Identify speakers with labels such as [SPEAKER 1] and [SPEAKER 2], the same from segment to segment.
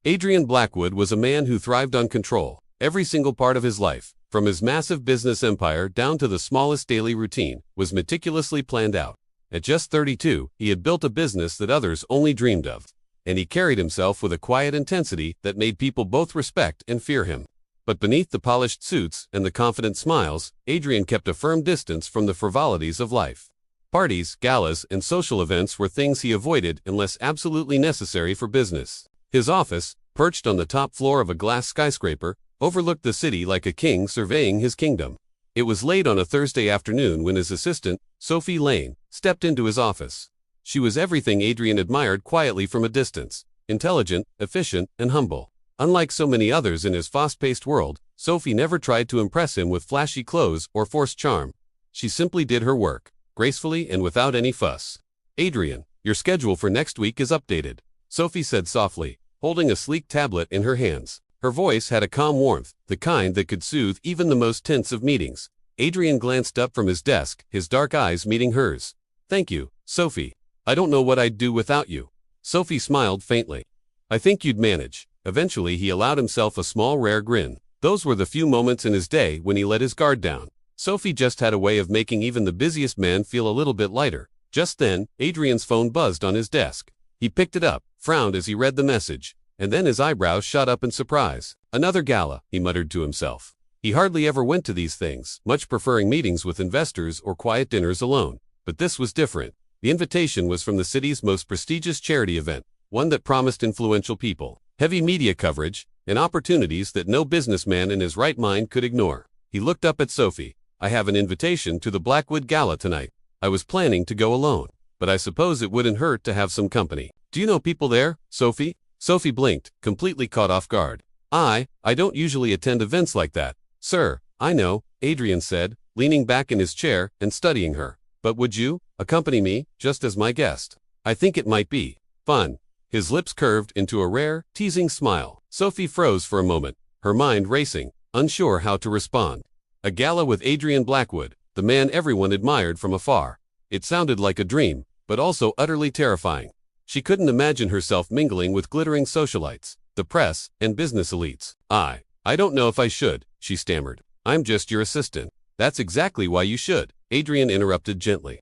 [SPEAKER 1] Adrian Blackwood was a man who thrived on control. Every single part of his life, from his massive business empire down to the smallest daily routine, was meticulously planned out. At just 32, he had built a business that others only dreamed of. And he carried himself with a quiet intensity that made people both respect and fear him. But beneath the polished suits and the confident smiles, Adrian kept a firm distance from the frivolities of life. Parties, galas, and social events were things he avoided unless absolutely necessary for business. His office, perched on the top floor of a glass skyscraper, overlooked the city like a king surveying his kingdom. It was late on a Thursday afternoon when his assistant, Sophie Lane, stepped into his office. She was everything Adrian admired quietly from a distance: intelligent, efficient, and humble. Unlike so many others in his fast-paced world, Sophie never tried to impress him with flashy clothes or forced charm. She simply did her work, gracefully and without any fuss. "Adrian, your schedule for next week is updated," Sophie said softly, holding a sleek tablet in her hands. Her voice had a calm warmth, the kind that could soothe even the most tense of meetings. Adrian glanced up from his desk, his dark eyes meeting hers. "Thank you, Sophie. I don't know what I'd do without you." Sophie smiled faintly. "I think you'd manage." Eventually he allowed himself a small rare grin. Those were the few moments in his day when he let his guard down. Sophie just had a way of making even the busiest man feel a little bit lighter. Just then, Adrian's phone buzzed on his desk. He picked it up, frowned as he read the message, and then his eyebrows shot up in surprise. "Another gala," he muttered to himself. He hardly ever went to these things, much preferring meetings with investors or quiet dinners alone. But this was different. The invitation was from the city's most prestigious charity event, one that promised influential people, heavy media coverage, and opportunities that no businessman in his right mind could ignore. He looked up at Sophie. "I have an invitation to the Blackwood Gala tonight. I was planning to go alone, but I suppose it wouldn't hurt to have some company. Do you know people there, Sophie?" Sophie blinked, completely caught off guard. I don't usually attend events like that, sir." "I know," Adrian said, leaning back in his chair and studying her. "But would you accompany me, just as my guest? I think it might be fun." His lips curved into a rare, teasing smile. Sophie froze for a moment, her mind racing, unsure how to respond. A gala with Adrian Blackwood, the man everyone admired from afar. It sounded like a dream, but also utterly terrifying. She couldn't imagine herself mingling with glittering socialites, the press, and business elites. I don't know if I should," she stammered. "I'm just your assistant." "That's exactly why you should," Adrian interrupted gently.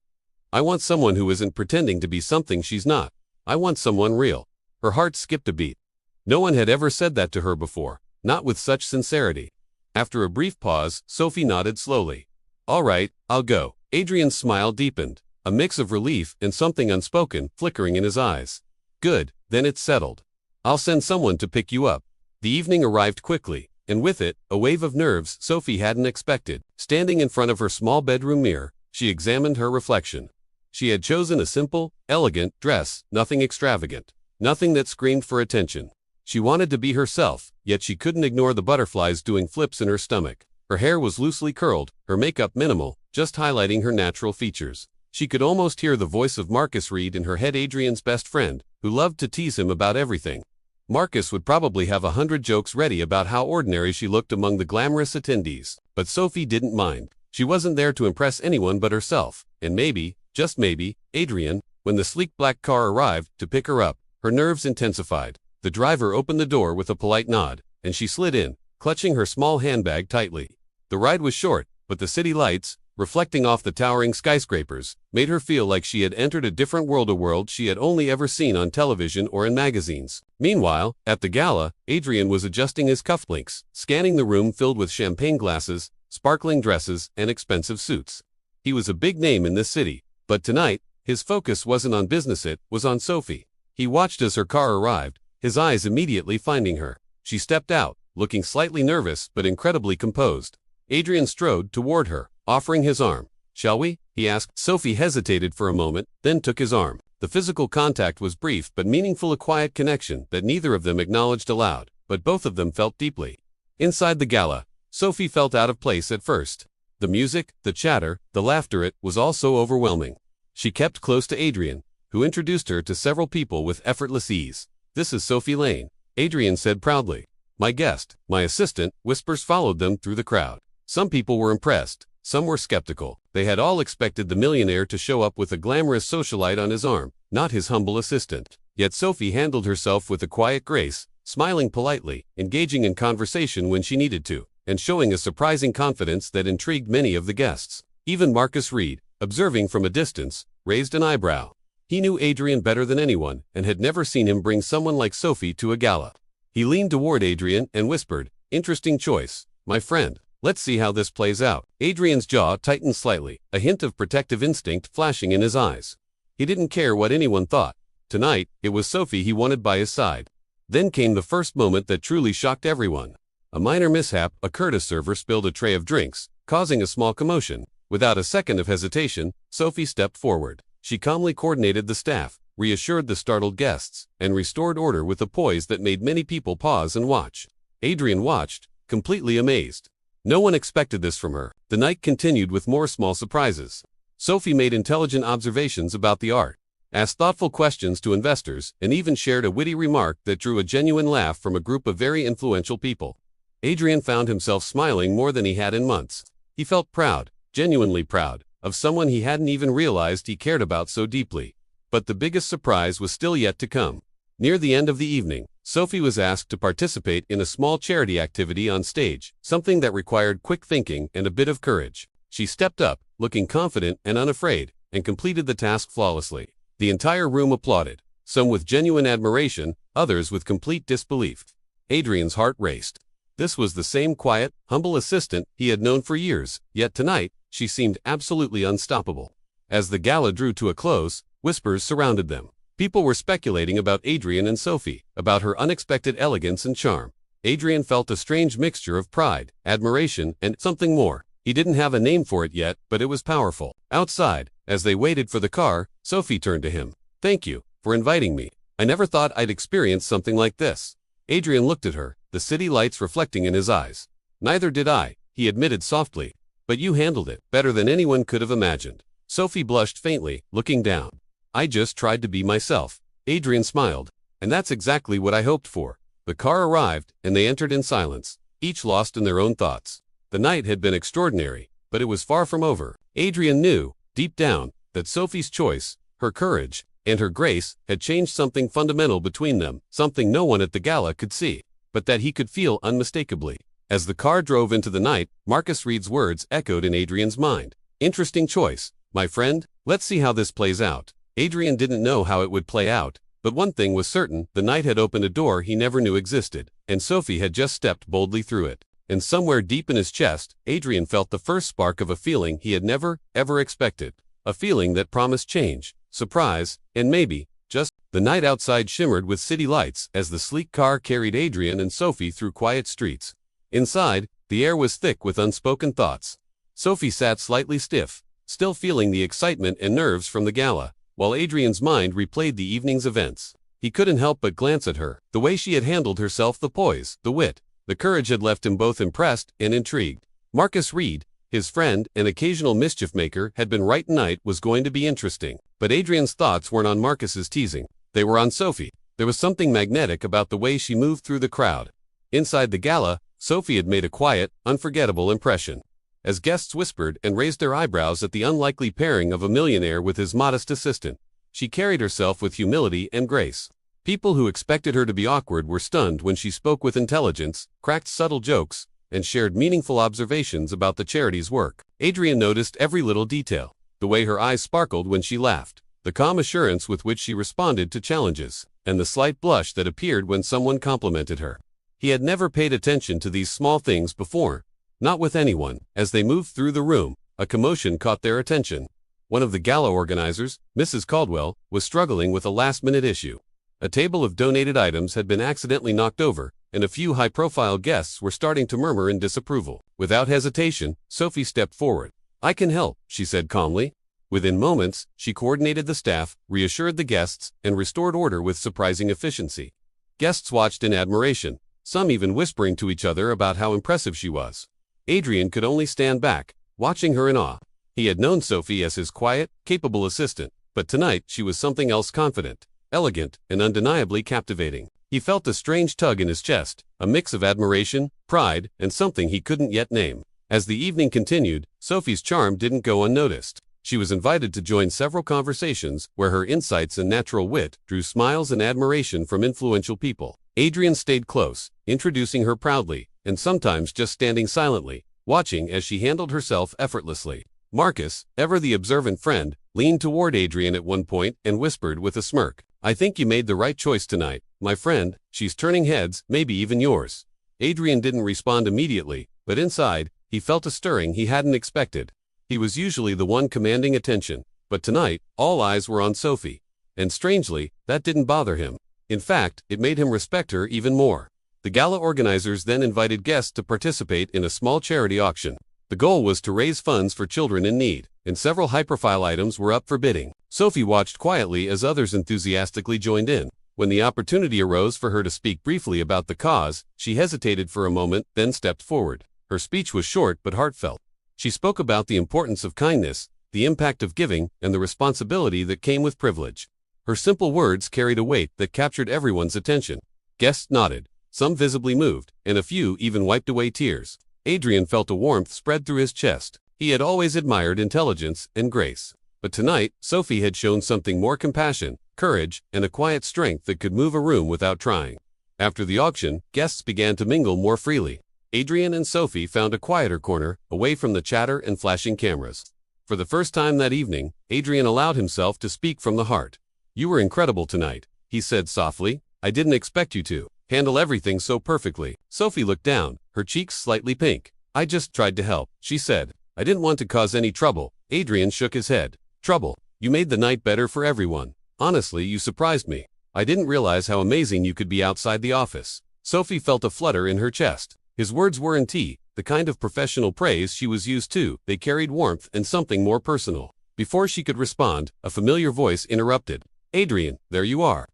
[SPEAKER 1] "I want someone who isn't pretending to be something she's not. I want someone real." Her heart skipped a beat. No one had ever said that to her before, not with such sincerity. After a brief pause, Sophie nodded slowly. "All right, I'll go." Adrian's smile deepened, a mix of relief and something unspoken flickering in his eyes. "Good, then it's settled. I'll send someone to pick you up." The evening arrived quickly, and with it, a wave of nerves Sophie hadn't expected. Standing in front of her small bedroom mirror, she examined her reflection. She had chosen a simple, elegant dress, nothing extravagant, nothing that screamed for attention. She wanted to be herself, yet she couldn't ignore the butterflies doing flips in her stomach. Her hair was loosely curled, her makeup minimal, just highlighting her natural features. She could almost hear the voice of Marcus Reed in her head, Adrian's best friend, who loved to tease him about everything. Marcus would probably have 100 jokes ready about how ordinary she looked among the glamorous attendees. But Sophie didn't mind. She wasn't there to impress anyone but herself, and maybe, just maybe, Adrian. When the sleek black car arrived to pick her up, her nerves intensified. The driver opened the door with a polite nod, and she slid in, clutching her small handbag tightly. The ride was short, but the city lights, reflecting off the towering skyscrapers, made her feel like she had entered a different world, a world she had only ever seen on television or in magazines. Meanwhile, at the gala, Adrian was adjusting his cufflinks, scanning the room filled with champagne glasses, sparkling dresses, and expensive suits. He was a big name in this city, but tonight, his focus wasn't on business, it was on Sophie. He watched as her car arrived, his eyes immediately finding her. She stepped out, looking slightly nervous but incredibly composed. Adrian strode toward her, offering his arm. "Shall we?" he asked. Sophie hesitated for a moment, then took his arm. The physical contact was brief but meaningful, a quiet connection that neither of them acknowledged aloud, but both of them felt deeply. Inside the gala, Sophie felt out of place at first. The music, the chatter, the laughter, it was all so overwhelming. She kept close to Adrian, who introduced her to several people with effortless ease. "This is Sophie Lane," Adrian said proudly. "My guest, my assistant." Whispers followed them through the crowd. Some people were impressed, some were skeptical. They had all expected the millionaire to show up with a glamorous socialite on his arm, not his humble assistant. Yet Sophie handled herself with a quiet grace, smiling politely, engaging in conversation when she needed to, and showing a surprising confidence that intrigued many of the guests. Even Marcus Reed, observing from a distance, raised an eyebrow. He knew Adrian better than anyone and had never seen him bring someone like Sophie to a gala. He leaned toward Adrian and whispered, "Interesting choice, my friend. Let's see how this plays out." Adrian's jaw tightened slightly, a hint of protective instinct flashing in his eyes. He didn't care what anyone thought. Tonight, it was Sophie he wanted by his side. Then came the first moment that truly shocked everyone. A minor mishap occurred. A server spilled a tray of drinks, causing a small commotion. Without a second of hesitation, Sophie stepped forward. She calmly coordinated the staff, reassured the startled guests, and restored order with a poise that made many people pause and watch. Adrian watched, completely amazed. No one expected this from her. The night continued with more small surprises. Sophie made intelligent observations about the art, asked thoughtful questions to investors, and even shared a witty remark that drew a genuine laugh from a group of very influential people. Adrian found himself smiling more than he had in months. He felt proud, genuinely proud, of someone he hadn't even realized he cared about so deeply. But the biggest surprise was still yet to come. Near the end of the evening, Sophie was asked to participate in a small charity activity on stage, something that required quick thinking and a bit of courage. She stepped up, looking confident and unafraid, and completed the task flawlessly. The entire room applauded, some with genuine admiration, others with complete disbelief. Adrian's heart raced. This was the same quiet, humble assistant he had known for years, yet tonight, she seemed absolutely unstoppable. As the gala drew to a close, whispers surrounded them. People were speculating about Adrian and Sophie, about her unexpected elegance and charm. Adrian felt a strange mixture of pride, admiration, and something more. He didn't have a name for it yet, but it was powerful. Outside, as they waited for the car, Sophie turned to him. "Thank you for inviting me. I never thought I'd experience something like this." Adrian looked at her, the city lights reflecting in his eyes. "Neither did I," he admitted softly. "But you handled it better than anyone could have imagined." Sophie blushed faintly, looking down. "I just tried to be myself." Adrian smiled. "And that's exactly what I hoped for." The car arrived, and they entered in silence, each lost in their own thoughts. The night had been extraordinary, but it was far from over. Adrian knew, deep down, that Sophie's choice, her courage, and her grace had changed something fundamental between them, something no one at the gala could see, but that he could feel unmistakably. As the car drove into the night, Marcus Reed's words echoed in Adrian's mind. "Interesting choice, my friend. Let's see how this plays out." Adrian didn't know how it would play out, but one thing was certain: the night had opened a door he never knew existed, and Sophie had just stepped boldly through it. And somewhere deep in his chest, Adrian felt the first spark of a feeling he had never, ever expected. A feeling that promised change, surprise, and maybe, just. The night outside shimmered with city lights as the sleek car carried Adrian and Sophie through quiet streets. Inside, the air was thick with unspoken thoughts. Sophie sat slightly stiff, still feeling the excitement and nerves from the gala, while Adrian's mind replayed the evening's events. He couldn't help but glance at her. The way she had handled herself, the poise, the wit, the courage had left him both impressed and intrigued. Marcus Reed, his friend and occasional mischief maker, had been right. Tonight was going to be interesting. But Adrian's thoughts weren't on Marcus's teasing. They were on Sophie. There was something magnetic about the way she moved through the crowd. Inside the gala, Sophie had made a quiet, unforgettable impression. As guests whispered and raised their eyebrows at the unlikely pairing of a millionaire with his modest assistant, she carried herself with humility and grace. People who expected her to be awkward were stunned when she spoke with intelligence, cracked subtle jokes, and shared meaningful observations about the charity's work. Adrian noticed every little detail: the way her eyes sparkled when she laughed, the calm assurance with which she responded to challenges, and the slight blush that appeared when someone complimented her. He had never paid attention to these small things before, not with anyone. As they moved through the room, a commotion caught their attention. One of the gala organizers, Mrs. Caldwell, was struggling with a last-minute issue. A table of donated items had been accidentally knocked over, and a few high-profile guests were starting to murmur in disapproval. Without hesitation, Sophie stepped forward. "I can help," she said calmly. Within moments, she coordinated the staff, reassured the guests, and restored order with surprising efficiency. Guests watched in admiration, some even whispering to each other about how impressive she was. Adrian could only stand back, watching her in awe. He had known Sophie as his quiet, capable assistant, but tonight she was something else: confident, elegant, and undeniably captivating. He felt a strange tug in his chest, a mix of admiration, pride, and something he couldn't yet name. As the evening continued, Sophie's charm didn't go unnoticed. She was invited to join several conversations where her insights and natural wit drew smiles and admiration from influential people. Adrian stayed close, introducing her proudly, and sometimes just standing silently, watching as she handled herself effortlessly. Marcus, ever the observant friend, leaned toward Adrian at one point and whispered with a smirk, "I think you made the right choice tonight, my friend. She's turning heads, maybe even yours." Adrian didn't respond immediately, but inside, he felt a stirring he hadn't expected. He was usually the one commanding attention, but tonight, all eyes were on Sophie. And strangely, that didn't bother him. In fact, it made him respect her even more. The gala organizers then invited guests to participate in a small charity auction. The goal was to raise funds for children in need, and several high-profile items were up for bidding. Sophie watched quietly as others enthusiastically joined in. When the opportunity arose for her to speak briefly about the cause, she hesitated for a moment, then stepped forward. Her speech was short but heartfelt. She spoke about the importance of kindness, the impact of giving, and the responsibility that came with privilege. Her simple words carried a weight that captured everyone's attention. Guests nodded, some visibly moved, and a few even wiped away tears. Adrian felt a warmth spread through his chest. He had always admired intelligence and grace. But tonight, Sophie had shown something more: compassion, courage, and a quiet strength that could move a room without trying. After the auction, guests began to mingle more freely. Adrian and Sophie found a quieter corner, away from the chatter and flashing cameras. For the first time that evening, Adrian allowed himself to speak from the heart. "You were incredible tonight," he said softly. "I didn't expect you to handle everything so perfectly." Sophie looked down, her cheeks slightly pink. "I just tried to help," she said. "I didn't want to cause any trouble." Adrian shook his head. "Trouble? You made the night better for everyone. Honestly, you surprised me. I didn't realize how amazing you could be outside the office." Sophie felt a flutter in her chest. His words weren't the kind of professional praise she was used to. They carried warmth and something more personal. Before she could respond, a familiar voice interrupted. "Adrian, there you are."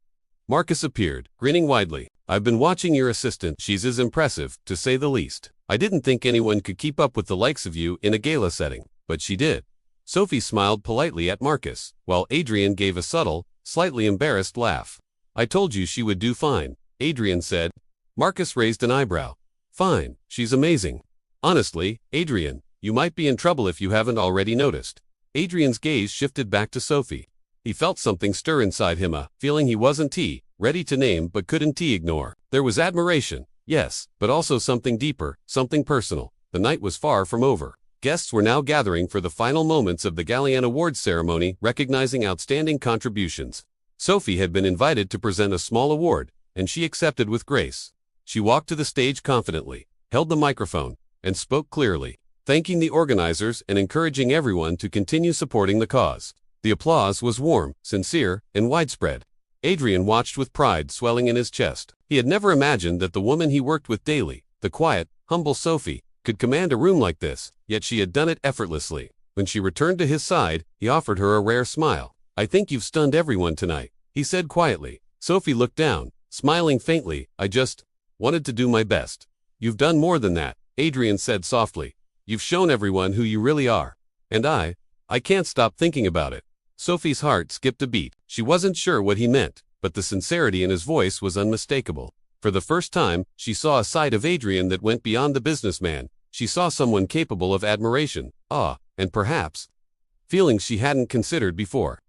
[SPEAKER 1] Marcus appeared, grinning widely. "I've been watching your assistant. She's as impressive, to say the least. I didn't think anyone could keep up with the likes of you in a gala setting, but she did." Sophie smiled politely at Marcus, while Adrian gave a subtle, slightly embarrassed laugh. "I told you she would do fine," Adrian said. Marcus raised an eyebrow. "Fine, she's amazing. Honestly, Adrian, you might be in trouble if you haven't already noticed." Adrian's gaze shifted back to Sophie. He felt something stir inside him, a feeling he wasn't ready to name but couldn't ignore. There was admiration, yes, but also something deeper, something personal. The night was far from over. Guests were now gathering for the final moments of the Gallian Awards ceremony, recognizing outstanding contributions. Sophie had been invited to present a small award, and she accepted with grace. She walked to the stage confidently, held the microphone, and spoke clearly, thanking the organizers and encouraging everyone to continue supporting the cause. The applause was warm, sincere, and widespread. Adrian watched with pride swelling in his chest. He had never imagined that the woman he worked with daily, the quiet, humble Sophie, could command a room like this, yet she had done it effortlessly. When she returned to his side, he offered her a rare smile. "I think you've stunned everyone tonight," he said quietly. Sophie looked down, smiling faintly. "I just wanted to do my best." "You've done more than that," Adrian said softly. "You've shown everyone who you really are. And I can't stop thinking about it." Sophie's heart skipped a beat. She wasn't sure what he meant, but the sincerity in his voice was unmistakable. For the first time, she saw a side of Adrian that went beyond the businessman. She saw someone capable of admiration, awe, and perhaps feelings she hadn't considered before.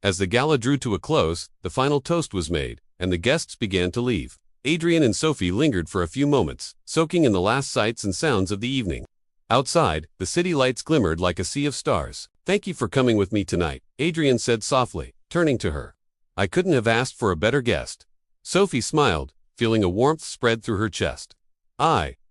[SPEAKER 1] As the gala drew to a close, the final toast was made, and the guests began to leave. Adrian and Sophie lingered for a few moments, soaking in the last sights and sounds of the evening. Outside, the city lights glimmered like a sea of stars. "Thank you for coming with me tonight," Adrian said softly, turning to her. "I couldn't have asked for a better guest." Sophie smiled, feeling a warmth spread through her chest.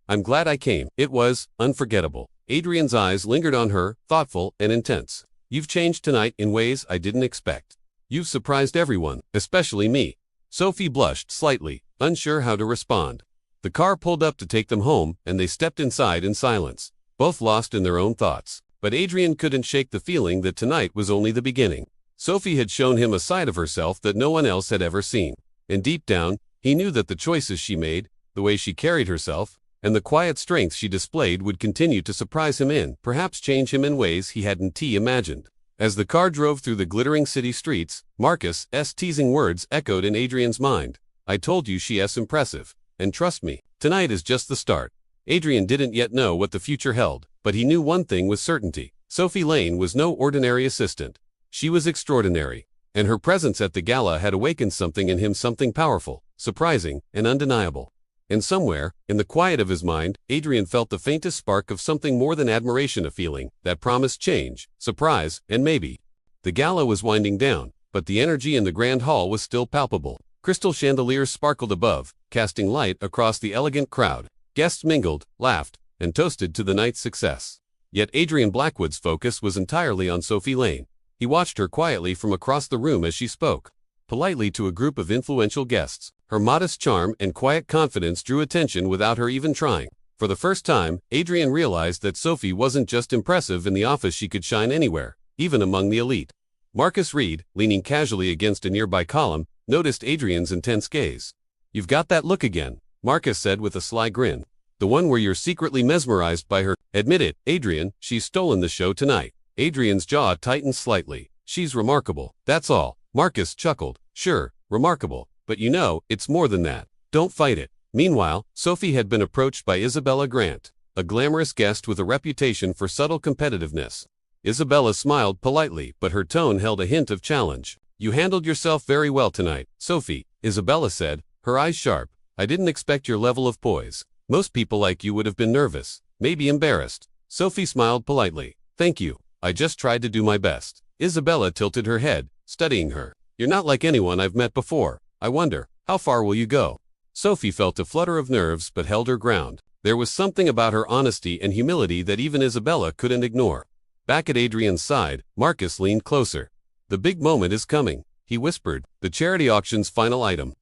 [SPEAKER 1] I'm glad I came. It was unforgettable." Adrian's eyes lingered on her, thoughtful and intense. "You've changed tonight in ways I didn't expect. You've surprised everyone, especially me." Sophie blushed slightly, unsure how to respond. The car pulled up to take them home, and they stepped inside in silence, both lost in their own thoughts. But Adrian couldn't shake the feeling that tonight was only the beginning. Sophie had shown him a side of herself that no one else had ever seen. And deep down, he knew that the choices she made, the way she carried herself, and the quiet strength she displayed would continue to surprise him perhaps change him in ways he hadn't imagined. As the car drove through the glittering city streets, Marcus' teasing words echoed in Adrian's mind. "I told you she's impressive. And trust me, tonight is just the start." Adrian didn't yet know what the future held, but he knew one thing with certainty. Sophie Lane was no ordinary assistant. She was extraordinary. and her presence at the gala had awakened something in him, something powerful, surprising, and undeniable. And somewhere, in the quiet of his mind, Adrian felt the faintest spark of something more than admiration, a feeling that promised change, surprise, and maybe. The gala was winding down, but the energy in the grand hall was still palpable. Crystal chandeliers sparkled above, casting light across the elegant crowd. Guests mingled, laughed, and toasted to the night's success. Yet Adrian Blackwood's focus was entirely on Sophie Lane. He watched her quietly from across the room as she spoke politely to a group of influential guests. Her modest charm and quiet confidence drew attention without her even trying. For the first time, Adrian realized that Sophie wasn't just impressive in the office, she could shine anywhere, even among the elite. Marcus Reed, leaning casually against a nearby column, noticed Adrian's intense gaze. "You've got that look again," Marcus said with a sly grin. "The one where you're secretly mesmerized by her. Admit it, Adrian, she's stolen the show tonight." Adrian's jaw tightened slightly. "She's remarkable, that's all." Marcus chuckled. "Sure, remarkable, but you know, it's more than that. Don't fight it." Meanwhile, Sophie had been approached by Isabella Grant, a glamorous guest with a reputation for subtle competitiveness. Isabella smiled politely, but her tone held a hint of challenge. "You handled yourself very well tonight, Sophie," Isabella said, her eyes sharp. "I didn't expect your level of poise. Most people like you would have been nervous, maybe embarrassed." Sophie smiled politely. "Thank you. I just tried to do my best." Isabella tilted her head, studying her. "You're not like anyone I've met before. I wonder, how far will you go?" Sophie felt a flutter of nerves but held her ground. There was something about her honesty and humility that even Isabella couldn't ignore. Back at Adrian's side, Marcus leaned closer. "The big moment is coming," he whispered, "the charity auction's final item.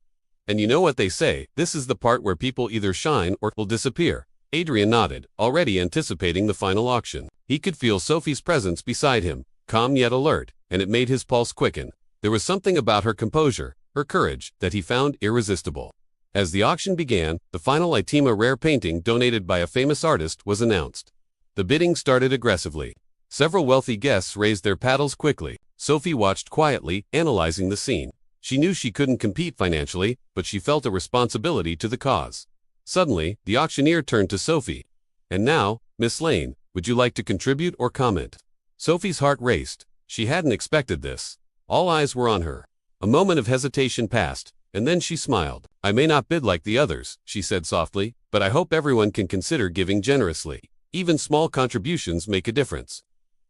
[SPEAKER 1] And you know what they say, this is the part where people either shine or will disappear." Adrian nodded, already anticipating the final auction. He could feel Sophie's presence beside him, calm yet alert, and it made his pulse quicken. There was something about her composure, her courage, that he found irresistible. As the auction began, the final item, a rare painting donated by a famous artist, was announced. The bidding started aggressively. Several wealthy guests raised their paddles quickly. Sophie watched quietly, analyzing the scene. She knew she couldn't compete financially, but she felt a responsibility to the cause. Suddenly, the auctioneer turned to Sophie. "And now, Miss Lane, would you like to contribute or comment?" Sophie's heart raced. She hadn't expected this. All eyes were on her. A moment of hesitation passed, and then she smiled. "I may not bid like the others," she said softly, "but I hope everyone can consider giving generously. Even small contributions make a difference.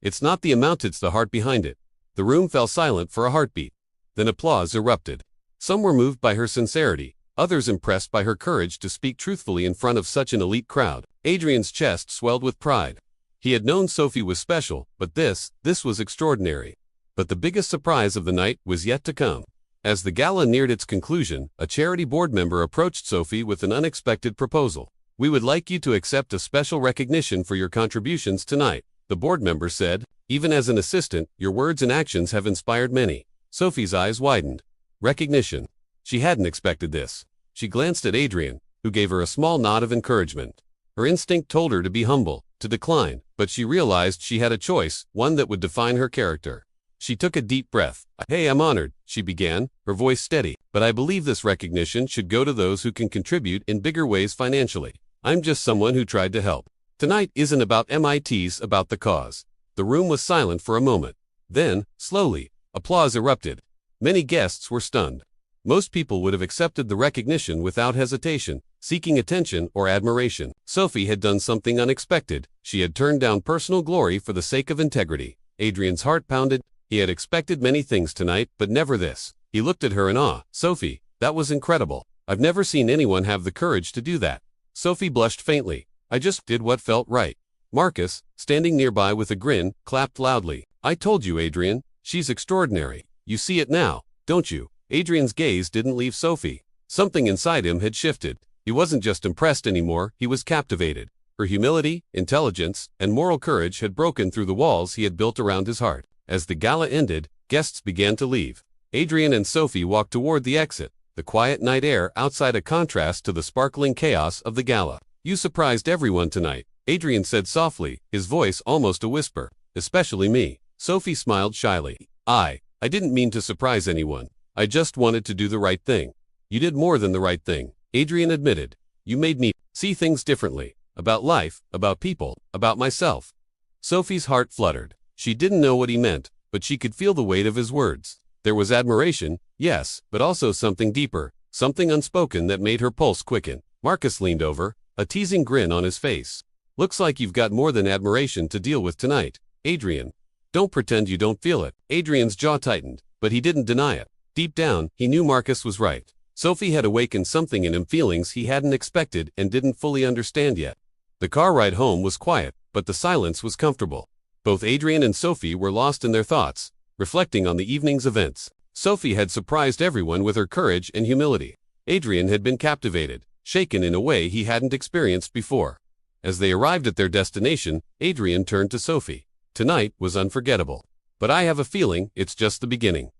[SPEAKER 1] It's not the amount, it's the heart behind it." The room fell silent for a heartbeat. Then applause erupted. Some were moved by her sincerity, others impressed by her courage to speak truthfully in front of such an elite crowd. Adrian's chest swelled with pride. He had known Sophie was special, but this was extraordinary. But the biggest surprise of the night was yet to come. As the gala neared its conclusion, a charity board member approached Sophie with an unexpected proposal. "We would like you to accept a special recognition for your contributions tonight," the board member said. "Even as an assistant, your words and actions have inspired many." Sophie's eyes widened. Recognition. She hadn't expected this. She glanced at Adrian, who gave her a small nod of encouragement. Her instinct told her to be humble, to decline, but she realized she had a choice, one that would define her character. She took a deep breath. "Hey, I'm honored," she began, her voice steady, "but I believe this recognition should go to those who can contribute in bigger ways financially. I'm just someone who tried to help. Tonight isn't about MITs, about the cause." The room was silent for a moment. Then, slowly, applause erupted. Many guests were stunned. Most people would have accepted the recognition without hesitation, seeking attention or admiration. Sophie had done something unexpected. She had turned down personal glory for the sake of integrity. Adrian's heart pounded. He had expected many things tonight, but never this. He looked at her in awe. "Sophie, that was incredible. I've never seen anyone have the courage to do that." Sophie blushed faintly. "I just did what felt right." Marcus, standing nearby with a grin, clapped loudly. "I told you, Adrian. She's extraordinary. You see it now, don't you?" Adrian's gaze didn't leave Sophie. Something inside him had shifted. He wasn't just impressed anymore, he was captivated. Her humility, intelligence, and moral courage had broken through the walls he had built around his heart. As the gala ended, guests began to leave. Adrian and Sophie walked toward the exit, the quiet night air outside a contrast to the sparkling chaos of the gala. "You surprised everyone tonight," Adrian said softly, his voice almost a whisper. "Especially me." Sophie smiled shyly. I didn't mean to surprise anyone. I just wanted to do the right thing." "You did more than the right thing," Adrian admitted. "You made me see things differently. About life, about people, about myself." Sophie's heart fluttered. She didn't know what he meant, but she could feel the weight of his words. There was admiration, yes, but also something deeper, something unspoken that made her pulse quicken. Marcus leaned over, a teasing grin on his face. Looks like you've got more than admiration to deal with tonight, Adrian. Don't pretend you don't feel it. Adrian's jaw tightened, but he didn't deny it. Deep down, he knew Marcus was right. Sophie had awakened something in him, feelings he hadn't expected and didn't fully understand yet. The car ride home was quiet, but the silence was comfortable. Both Adrian and Sophie were lost in their thoughts, reflecting on the evening's events. Sophie had surprised everyone with her courage and humility. Adrian had been captivated, shaken in a way he hadn't experienced before. As they arrived at their destination, Adrian turned to Sophie. Tonight was unforgettable. But I have a feeling it's just the beginning.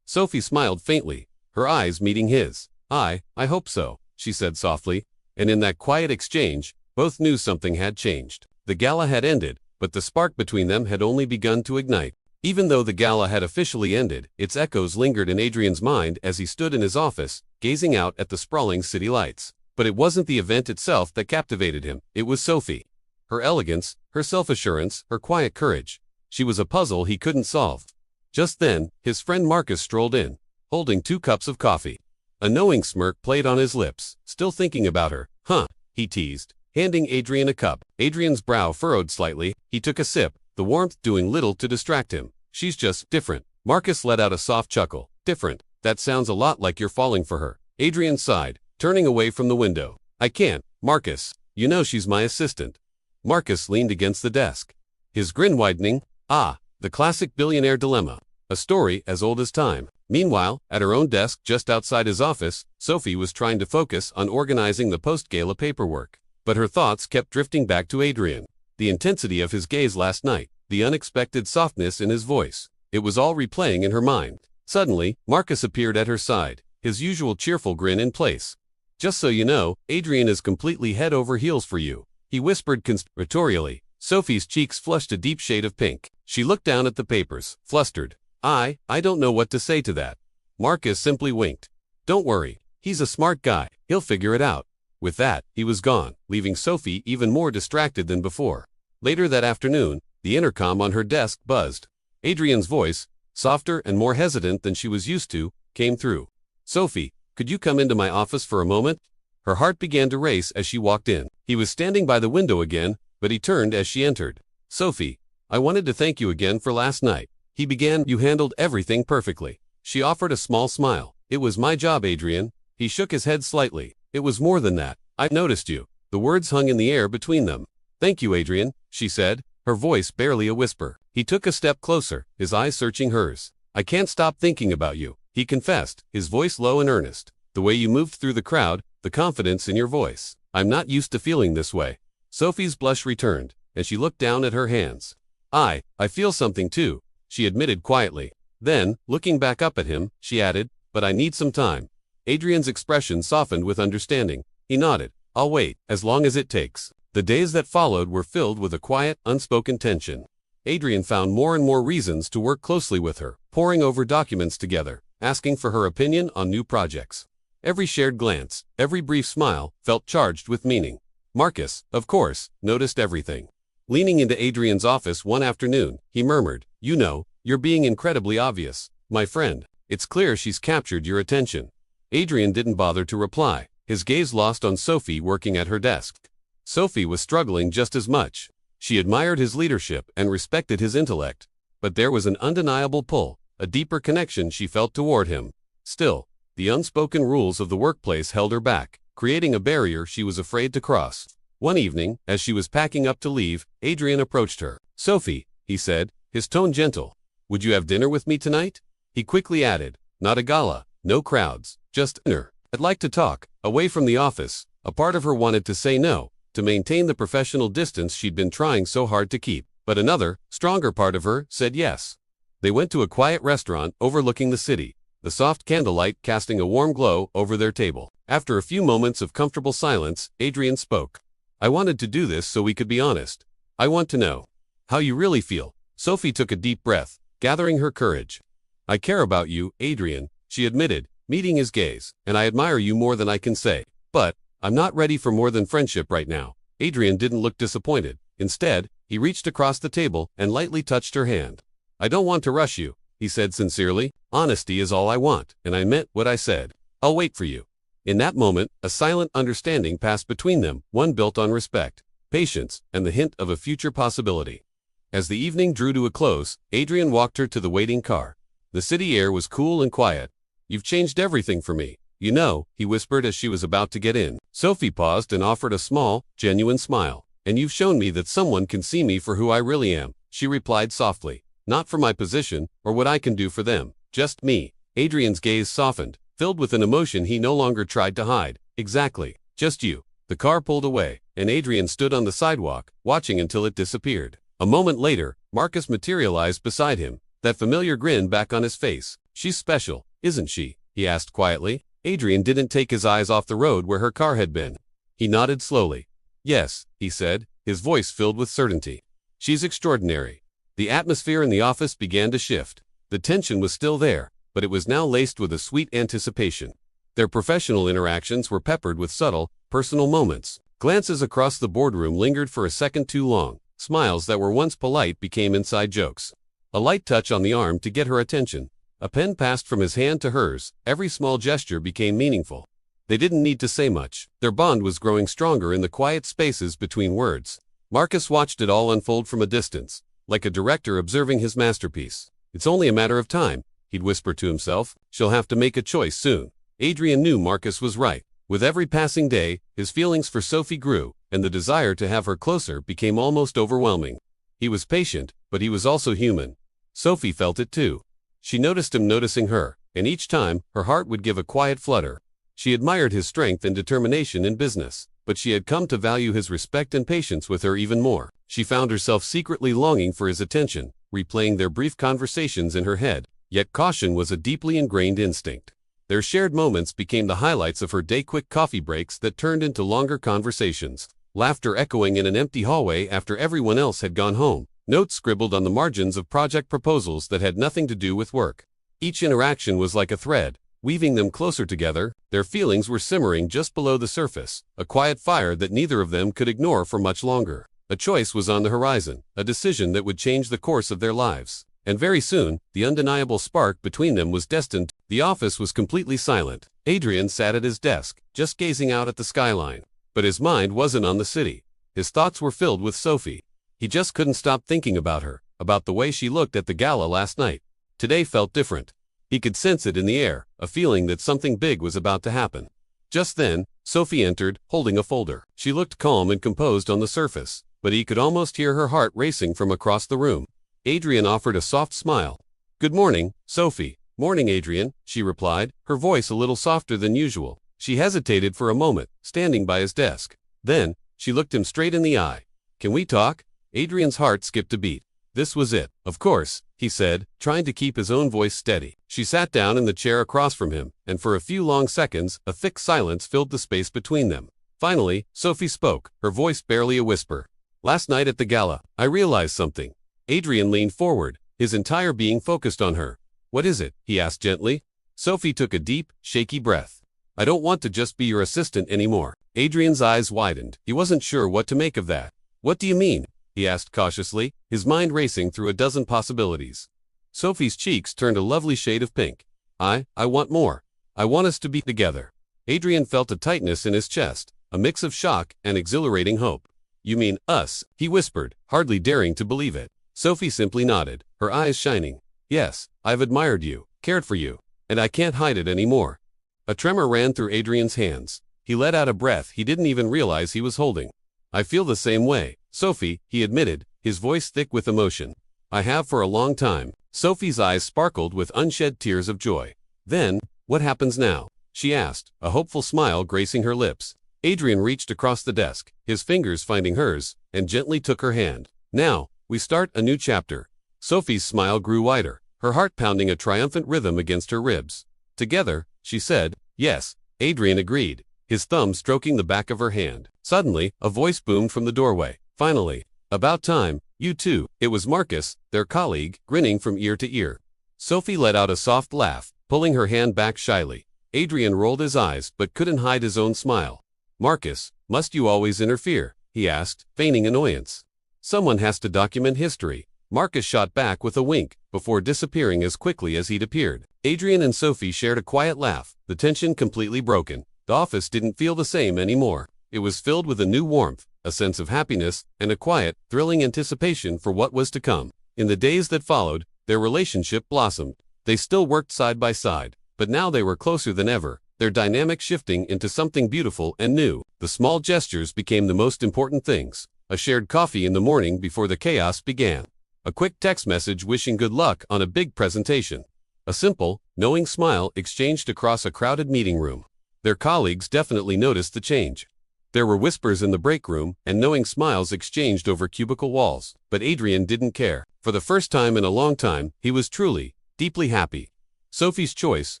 [SPEAKER 1] Sophie smiled faintly, her eyes meeting his. I hope so, she said softly, and in that quiet exchange, both knew something had changed. The gala had ended, but the spark between them had only begun to ignite. Even though the gala had officially ended, its echoes lingered in Adrian's mind as he stood in his office, gazing out at the sprawling city lights. But it wasn't the event itself that captivated him, it was Sophie. Her elegance, her self-assurance, her quiet courage. She was a puzzle he couldn't solve. Just then, his friend Marcus strolled in, holding 2 cups of coffee. A knowing smirk played on his lips. Still thinking about her, huh? He teased, handing Adrian a cup. Adrian's brow furrowed slightly. He took a sip, the warmth doing little to distract him. She's just different. Marcus let out a soft chuckle. Different? That sounds a lot like you're falling for her. Adrian sighed, turning away from the window. I can't, Marcus. You know she's my assistant. Marcus leaned against the desk, his grin widening. Ah, the classic billionaire dilemma. A story as old as time. Meanwhile, at her own desk just outside his office, Sophie was trying to focus on organizing the post-gala paperwork. But her thoughts kept drifting back to Adrian. The intensity of his gaze last night, the unexpected softness in his voice. It was all replaying in her mind. Suddenly, Marcus appeared at her side, his usual cheerful grin in place. Just so you know, Adrian is completely head over heels for you, he whispered conspiratorially. Sophie's cheeks flushed a deep shade of pink. She looked down at the papers, flustered. I don't know what to say to that. Marcus simply winked. Don't worry, he's a smart guy, he'll figure it out. With that, he was gone, leaving Sophie even more distracted than before. Later that afternoon, the intercom on her desk buzzed. Adrian's voice, softer and more hesitant than she was used to, came through. Sophie, could you come into my office for a moment? Her heart began to race as she walked in. He was standing by the window again, but he turned as she entered. Sophie, I wanted to thank you again for last night. He began. You handled everything perfectly. She offered a small smile. It was my job, Adrian. He shook his head slightly. It was more than that. I noticed you. The words hung in the air between them. Thank you, Adrian, she said, her voice barely a whisper. He took a step closer, his eyes searching hers. I can't stop thinking about you, he confessed, his voice low and earnest. The way you moved through the crowd, the confidence in your voice. I'm not used to feeling this way. Sophie's blush returned, and she looked down at her hands. I feel something too, she admitted quietly. Then, looking back up at him, she added, but I need some time. Adrian's expression softened with understanding. He nodded. I'll wait, as long as it takes. The days that followed were filled with a quiet, unspoken tension. Adrian found more and more reasons to work closely with her, poring over documents together, asking for her opinion on new projects. Every shared glance, every brief smile, felt charged with meaning. Marcus, of course, noticed everything. Leaning into Adrian's office one afternoon, he murmured, You know, you're being incredibly obvious, my friend. It's clear she's captured your attention. Adrian didn't bother to reply, his gaze lost on Sophie working at her desk. Sophie was struggling just as much. She admired his leadership and respected his intellect, but there was an undeniable pull, a deeper connection she felt toward him. Still, the unspoken rules of the workplace held her back, creating a barrier she was afraid to cross. One evening, as she was packing up to leave, Adrian approached her. Sophie, he said, his tone gentle. Would you have dinner with me tonight? He quickly added, not a gala, no crowds, just dinner. I'd like to talk, away from the office. A part of her wanted to say no, to maintain the professional distance she'd been trying so hard to keep. But another, stronger part of her said yes. They went to a quiet restaurant overlooking the city, the soft candlelight casting a warm glow over their table. After a few moments of comfortable silence, Adrian spoke. I wanted to do this so we could be honest. I want to know how you really feel. Sophie took a deep breath, gathering her courage. I care about you, Adrian, she admitted, meeting his gaze, and I admire you more than I can say. But I'm not ready for more than friendship right now. Adrian didn't look disappointed. Instead, he reached across the table and lightly touched her hand. I don't want to rush you. he said sincerely. Honesty is all I want, and I meant what I said. I'll wait for you. In that moment, a silent understanding passed between them, one built on respect, patience, and the hint of a future possibility. As the evening drew to a close, Adrian walked her to the waiting car. The city air was cool and quiet. You've changed everything for me. You know, he whispered as she was about to get in. Sophie paused and offered a small, genuine smile. And you've shown me that someone can see me for who I really am, she replied softly. Not for my position, or what I can do for them. Just me. Adrian's gaze softened, filled with an emotion he no longer tried to hide. Exactly. Just you. The car pulled away, and Adrian stood on the sidewalk, watching until it disappeared. A moment later, Marcus materialized beside him, that familiar grin back on his face. She's special, isn't she? He asked quietly. Adrian didn't take his eyes off the road where her car had been. He nodded slowly. Yes, he said, his voice filled with certainty. She's extraordinary. The atmosphere in the office began to shift. The tension was still there, but it was now laced with a sweet anticipation. Their professional interactions were peppered with subtle, personal moments. Glances across the boardroom lingered for a second too long. Smiles that were once polite became inside jokes. A light touch on the arm to get her attention. A pen passed from his hand to hers. Every small gesture became meaningful. They didn't need to say much. Their bond was growing stronger in the quiet spaces between words. Marcus watched it all unfold from a distance, like a director observing his masterpiece. It's only a matter of time, he'd whisper to himself. She'll have to make a choice soon. Adrian knew Marcus was right. With every passing day, his feelings for Sophie grew, and the desire to have her closer became almost overwhelming. He was patient, but he was also human. Sophie felt it too. She noticed him noticing her, and each time, her heart would give a quiet flutter. She admired his strength and determination in business, but she had come to value his respect and patience with her even more. She found herself secretly longing for his attention, replaying their brief conversations in her head, yet caution was a deeply ingrained instinct. Their shared moments became the highlights of her day, quick coffee breaks that turned into longer conversations, laughter echoing in an empty hallway after everyone else had gone home, notes scribbled on the margins of project proposals that had nothing to do with work. Each interaction was like a thread, weaving them closer together. Their feelings were simmering just below the surface, a quiet fire that neither of them could ignore for much longer. A choice was on the horizon, a decision that would change the course of their lives. And very soon, the undeniable spark between them was destined. The office was completely silent. Adrian sat at his desk, just gazing out at the skyline. But his mind wasn't on the city. His thoughts were filled with Sophie. He just couldn't stop thinking about her, about the way she looked at the gala last night. Today felt different. He could sense it in the air, a feeling that something big was about to happen. Just then, Sophie entered, holding a folder. She looked calm and composed on the surface, but he could almost hear her heart racing from across the room. Adrian offered a soft smile. Good morning, Sophie. Morning, Adrian, she replied, her voice a little softer than usual. She hesitated for a moment, standing by his desk. Then, she looked him straight in the eye. Can we talk? Adrian's heart skipped a beat. This was it. Of course, he said, trying to keep his own voice steady. She sat down in the chair across from him, and for a few long seconds, a thick silence filled the space between them. Finally, Sophie spoke, her voice barely a whisper. Last night at the gala, I realized something. Adrian leaned forward, his entire being focused on her. What is it? He asked gently. Sophie took a deep, shaky breath. I don't want to just be your assistant anymore. Adrian's eyes widened. He wasn't sure what to make of that. What do you mean? He asked cautiously, his mind racing through a dozen possibilities. Sophie's cheeks turned a lovely shade of pink. I want more. I want us to be together. Adrian felt a tightness in his chest, a mix of shock and exhilarating hope. You mean us? He whispered, hardly daring to believe it. Sophie simply nodded, her eyes shining. Yes, I've admired you, cared for you, and I can't hide it anymore. A tremor ran through Adrian's hands. He let out a breath he didn't even realize he was holding. I feel the same way, Sophie, he admitted, his voice thick with emotion. I have for a long time. Sophie's eyes sparkled with unshed tears of joy. Then, what happens now? She asked, a hopeful smile gracing her lips. Adrian reached across the desk, his fingers finding hers, and gently took her hand. Now, we start a new chapter. Sophie's smile grew wider, her heart pounding a triumphant rhythm against her ribs. Together, she said. Yes, Adrian agreed, his thumb stroking the back of her hand. Suddenly, a voice boomed from the doorway. Finally. About time, you two. It was Marcus, their colleague, grinning from ear to ear. Sophie let out a soft laugh, pulling her hand back shyly. Adrian rolled his eyes but couldn't hide his own smile. Marcus, must you always interfere? He asked, feigning annoyance. Someone has to document history. Marcus shot back with a wink, before disappearing as quickly as he'd appeared. Adrian and Sophie shared a quiet laugh, the tension completely broken. The office didn't feel the same anymore. It was filled with a new warmth, a sense of happiness, and a quiet, thrilling anticipation for what was to come. In the days that followed, their relationship blossomed. They still worked side by side, but now they were closer than ever, their dynamic shifting into something beautiful and new. The small gestures became the most important things. A shared coffee in the morning before the chaos began. A quick text message wishing good luck on a big presentation. A simple, knowing smile exchanged across a crowded meeting room. Their colleagues definitely noticed the change. There were whispers in the break room and knowing smiles exchanged over cubicle walls. But Adrian didn't care. For the first time in a long time, he was truly, deeply happy. Sophie's choice,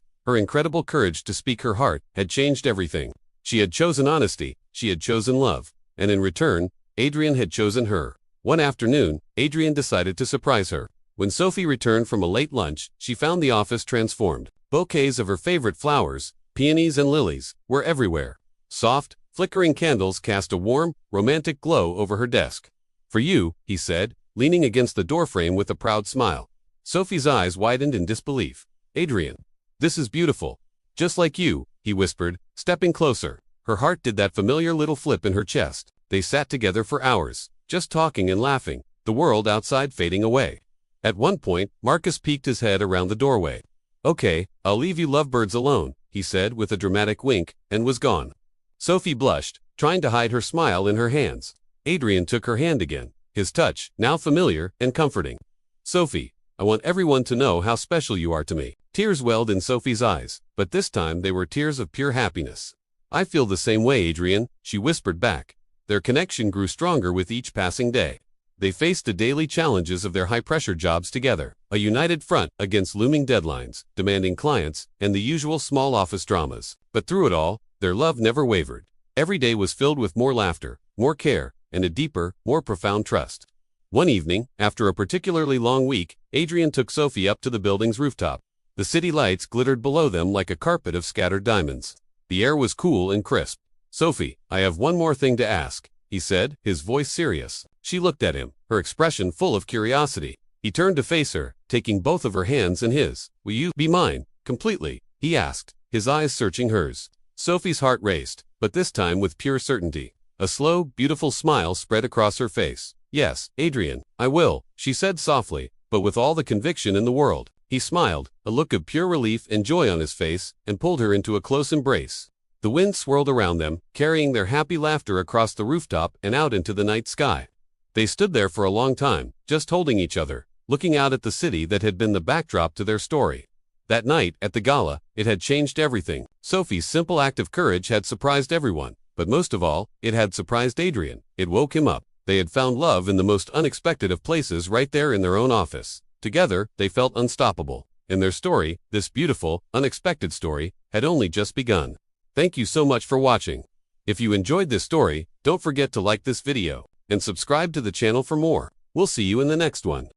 [SPEAKER 1] her incredible courage to speak her heart, had changed everything. She had chosen honesty, she had chosen love, and in return, Adrian had chosen her. One afternoon, Adrian decided to surprise her. When Sophie returned from a late lunch, she found the office transformed. Bouquets of her favorite flowers, peonies and lilies, were everywhere. Soft, flickering candles cast a warm, romantic glow over her desk. "For you," he said, leaning against the doorframe with a proud smile. Sophie's eyes widened in disbelief. "Adrian, this is beautiful. Just like you," he whispered, stepping closer. Her heart did that familiar little flip in her chest. They sat together for hours, just talking and laughing, the world outside fading away. At one point, Marcus peeked his head around the doorway. "Okay, I'll leave you lovebirds alone," he said with a dramatic wink, and was gone. Sophie blushed, trying to hide her smile in her hands. Adrian took her hand again, his touch, now familiar and comforting. "Sophie, I want everyone to know how special you are to me." Tears welled in Sophie's eyes, but this time they were tears of pure happiness. "I feel the same way, Adrian," she whispered back. Their connection grew stronger with each passing day. They faced the daily challenges of their high-pressure jobs together, a united front against looming deadlines, demanding clients, and the usual small office dramas. But through it all, their love never wavered. Every day was filled with more laughter, more care, and a deeper, more profound trust. One evening, after a particularly long week, Adrian took Sophie up to the building's rooftop. The city lights glittered below them like a carpet of scattered diamonds. The air was cool and crisp. "Sophie, I have one more thing to ask," he said, his voice serious. She looked at him, her expression full of curiosity. He turned to face her, taking both of her hands in his. "Will you be mine, completely?" he asked, his eyes searching hers. Sophie's heart raced, but this time with pure certainty. A slow, beautiful smile spread across her face. "Yes, Adrian, I will," she said softly, but with all the conviction in the world. He smiled, a look of pure relief and joy on his face, and pulled her into a close embrace. The wind swirled around them, carrying their happy laughter across the rooftop and out into the night sky. They stood there for a long time, just holding each other, looking out at the city that had been the backdrop to their story. That night, at the gala, it had changed everything. Sophie's simple act of courage had surprised everyone, but most of all, it had surprised Adrian. It woke him up. They had found love in the most unexpected of places right there in their own office. Together, they felt unstoppable. And their story, this beautiful, unexpected story, had only just begun. Thank you so much for watching. If you enjoyed this story, don't forget to like this video and subscribe to the channel for more. We'll see you in the next one.